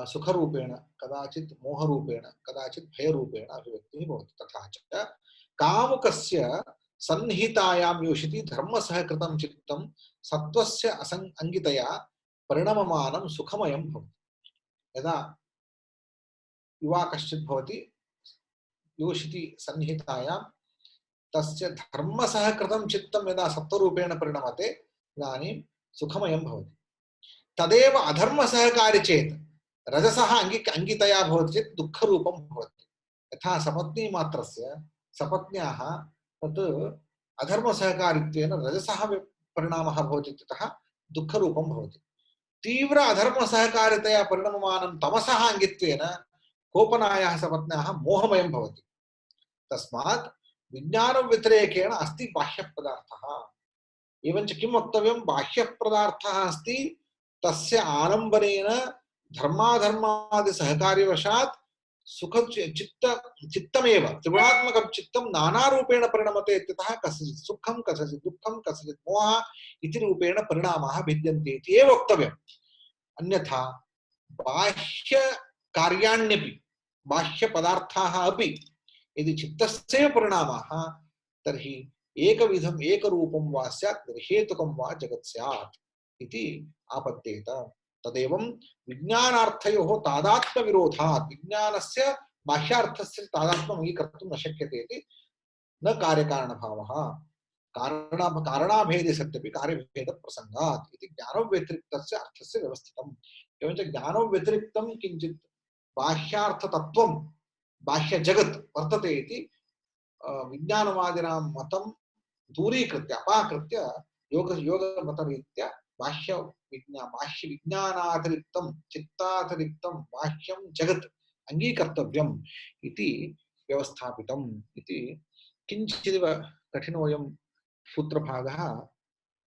सुखरूपेण, कदाचित् मोहरूपेण, कदाचित् भयरूपेण अभिव्यक्तिः भवति। तथा च कामुकस्य सन्निहितायां योषिति धर्मसहकृतं चित्तं सत्त्वस्य अंगितया परिणममानं सुखमयं भवति। यदा युवा कश्चित् भवति योषिति सन्निहितायां तस्य धर्मसहकृतं चित्तं यदा सत्त्वरूपेण परिणमते इदानीं सुखमयं भवति। तदेव अधर्मसहकारी चेत् रजसः अंगितया भवति चेत् दुःखरूपं भवति। यथा सपत्नीमात्रस्य सपत्न्याः तत् अधर्मसहकारित्वेन रजसः परिणामः भवति इत्यतः दुःखरूपं भवति। तीव्र अधर्मसहकारितया परिणममानं तमसः अंगित्वेन कोपनायाः सपत्न्याः मोहमयं भवति। तस्मात् विज्ञानव्यतिरेकेण अस्ति बाह्यपदार्थः। एवञ्च किं वक्तव्यं, बाह्यपदार्थः अस्ति, तस्य आलम्बनेन धर्माधर्मादि सहकार्यवशात् सुख चित्त चित्तमेव त्रिगुणात्मकं चित्तं नानारूपेण परिणमते इत्यतः कस्यचित् सुखं कस्यचित् दुःखं कस्यचित् मोहः इति रूपेण परिणामाः भिद्यन्ते इति एव वक्तव्यम्। अन्यथा बाह्य कार्याण्यपि बाह्य पदार्थाः अपि यदि चित्तस्यैव परिणामाः तर्हि एकविधम् एकरूपं वा स्यात् निर्हेतुकं वा जगत् स्यात् इति आपद्येत। तदेवं विज्ञानार्थयोः तादात्म्यविरोधात् विज्ञानस्य बाह्यार्थस्य तादात्म्यम् अङ्गीकर्तुं न शक्यते इति न कार्यकारणभावः कारणाभेदे सत्यपि कार्यभेदप्रसङ्गात् इति ज्ञानव्यतिरिक्तस्य अर्थस्य व्यवस्थितम्। एवञ्च ज्ञानव्यतिरिक्तं किञ्चित् बाह्यार्थतत्त्वं बाह्यजगत् वर्तते इति विज्ञानवादिनां मतं दूरीकृत्य अपाकृत्य योगमतरीत्या बाह्य विज्ञानातिरिक्तं चित्तातिरिक्तं बाह्यं जगत् अङ्गीकर्तव्यम् इति व्यवस्थापितम् इति किञ्चिदिव कठिनोऽयं सूत्रभागः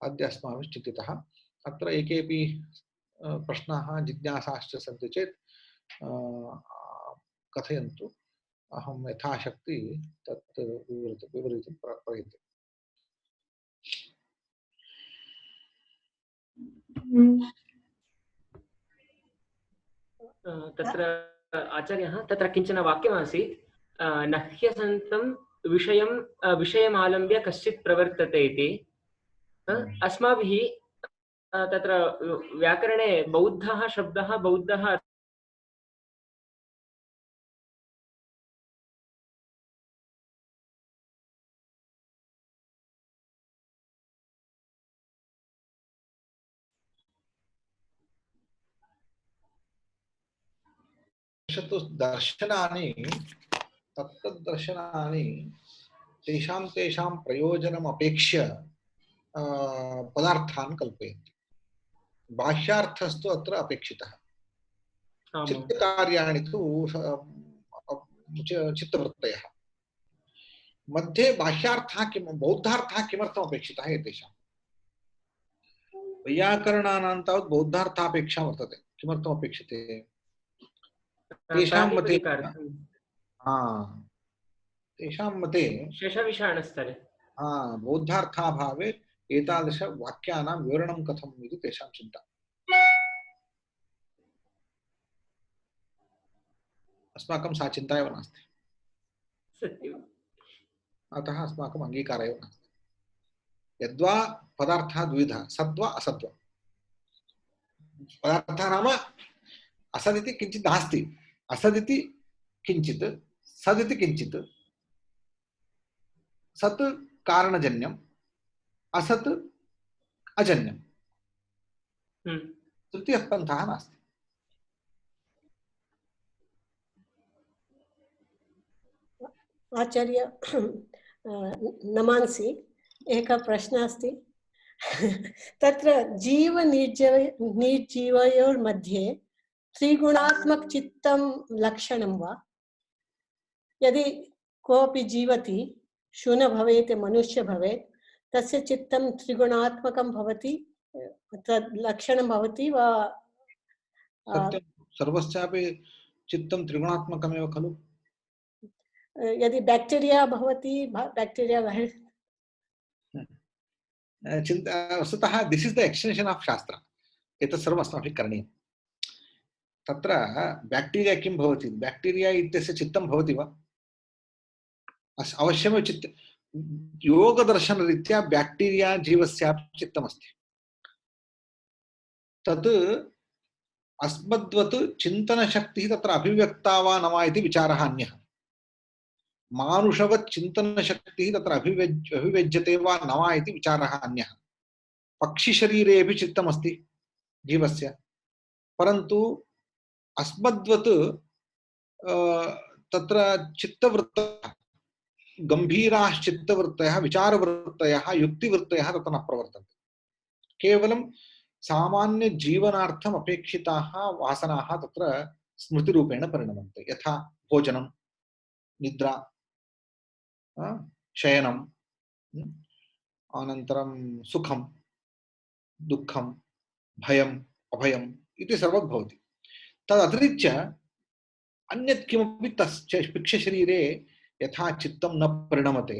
अद्य अस्माभिः चिन्तितः। अत्र एकेपि प्रश्नाः जिज्ञासाश्च सन्ति चेत् कथयन्तु। अहं यथाशक्ति तत् विवरितुं प्रयते। तत्र आचार्यः तत्र किञ्चन वाक्यमासीत् न ह्यसन्तं विषयं विषयमालम्ब्य कश्चित् प्रवर्तते इति। अस्माभिः तत्र व्याकरणे बौद्धः शब्दः बौद्धः दर्शनानि तत्तद्दर्शनानि तेषां प्रयोजनम् अपेक्ष्य पदार्थान् कल्पयन्ति। बाह्यार्थस्तु अत्र अपेक्षितः। चित्तकार्याणि तु चित्तवृत्तयः। मध्ये बाह्यार्थः किं बौद्धार्थः किमर्थम् अपेक्षितः एतेषां? वैयाकरणानां तावत् बौद्धार्थापेक्षा वर्तते। किमर्थम् अपेक्षते? तेषां मते शेषविषाणस्तरे बौद्धार्थाभावे एतादृशवाक्यानां विवरणं कथम् इति तेषां चिन्ता। अस्माकं सा चिन्ता एव नास्ति। अतः अस्माकम् अङ्गीकारः एव नास्ति। यद्वा पदार्थः द्विधा सद्वा असद्वा। पदार्थः नाम असदिति किञ्चित् नास्ति, असदिति किञ्चित्, सदिति किञ्चित्। सत् कारणजन्यम्, असत् अजन्यम्। तृतीयः पन्थः नास्ति। आचार्य नमांसि एकः प्रश्नः अस्ति। तत्र जीव निर्जीवयोर्मध्ये त्रिगुणात्मक चित्तं लक्षणं वा? यदि कोऽपि जीवति शुन भवेत् मनुष्य भवेत् तस्य चित्तं त्रिगुणात्मकं भवति तद् लक्षणं भवति वा? सत्यं सर्वस्यापि चित्तं त्रिगुणात्मकमेव खलु? यदि बैक्टीरिया भवति बैक्टीरिया चिन्ता वस्तुतः this is the extension of शास्त्र। एतत् सर्वम् अस्माभिः करणीयम्। तत्र बैक्टीरिया किं भवति? बैक्टीरिया इत्यस्य चित्तं भवति वा? अवश्यमेव चित्त योगदर्शनरीत्या बैक्टीरिया जीवस्यापि चित्तमस्ति। तत् अस्मद्वत् चिन्तनशक्तिः तत्र अभिव्यक्ता वा न वा इति विचारः अन्यः। मानुषवत् चिन्तनशक्तिः तत्र अभिव्यज्यते वा न वा इति विचारः अन्यः। पक्षिशरीरेऽपि चित्तमस्ति जीवस्य, परन्तु अस्मद्वत् तत्र चित्तवृत्तयः गम्भीराः चित्तवृत्तयः विचारवृत्तयः युक्तिवृत्तयः तत्र न प्रवर्तन्ते। केवलं सामान्य जीवनार्थम् अपेक्षिताः वासनाः तत्र स्मृतिरूपेण परिणमन्ते। यथा भोजनं, निद्रा, शयनं, अनन्तरं सुखं, दुःखं, भयम्, अभयम् इति सर्वं भवति। तदतिरिच्य अन्यत् किमपि तस्य पिक्षशरीरे यथा चित्तं न परिणमते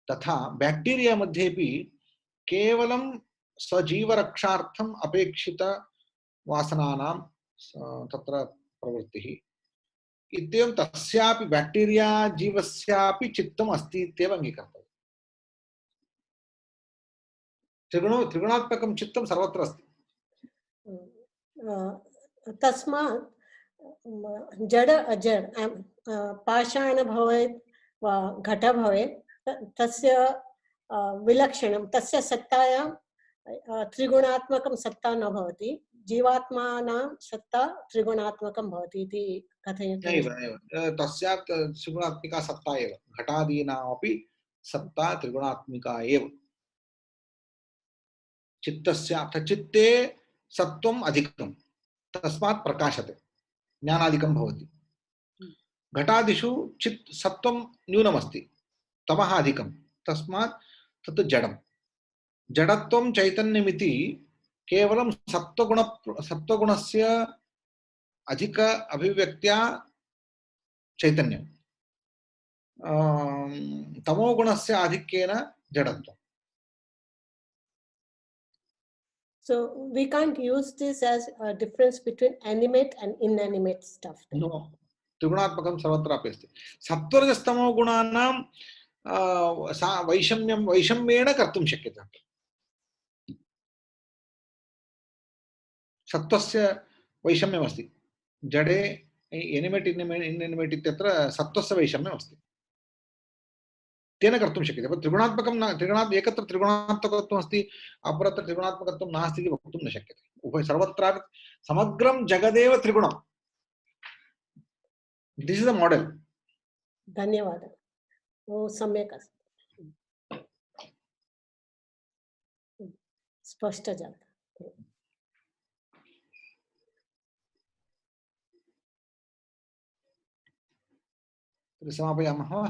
तथा बैक्टीरिया मध्येपि केवलं स्वजीवरक्षार्थम् अपेक्षित वासनानां तत्र प्रवृत्तिः इत्येवं तस्यापि बैक्टीरिया जीवस्यापि चित्तम् अस्ति इत्येव अङ्गीकर्तव्यम्। त्रिगुणात्मकं चित्तं सर्वत्र अस्ति। तस्मात् जड अजड पाषाण भवेत् वा घट भवेत् तस्य विलक्षणं तस्य सत्तायां त्रिगुणात्मकं सत्ता न भवति, जीवात्मानां सत्ता त्रिगुणात्मकं भवति इति कथयति। नैव नैव तस्या त्रिगुणात्मिका सत्ता एव, घटादीनामपि सत्ता त्रिगुणात्मिका एव। चित्तस्य चित्ते सत्वम् अधिकं तस्मात् प्रकाशते, ज्ञानादिकं भवति। घटादिषु चित् सत्वं न्यूनमस्ति, तमः अधिकं, तस्मात् तत् जडं। जडत्वं चैतन्यमिति केवलं सत्वगुणस्य अधिक अभिव्यक्त्या चैतन्यं, तमोगुणस्य आधिक्येन जडत्वं। So we can't use this as a difference between animate and inanimate stuff. No, त्रिगुणात्मकं सर्वत्रापि अस्ति। सत्वरजस्तमो गुणानां वैषम्येन कर्तुं शक्यते। सत्वस्य वैषम्यमस्ति जडे, एनिमेट् इन्एनिमेट् इत्यत्र सत्वस्य वैषम्यमस्ति, तेन कर्तुं शक्यते। त्रिगुणात्मकं न, एकत्र त्रिगुणात्मकत्वम् अस्ति, अपरत्र त्रिगुणात्मकत्वं नास्ति इति वक्तुं न शक्यते। उभय सर्वत्रापि समग्रं जगदेव त्रिगुणं। This is the model. धन्यवादः, ओ सम्यक् अस्ति, स्पष्ट जातम्। समापयामः वा?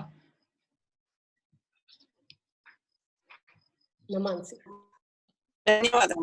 नमांसि। धन्यवादः।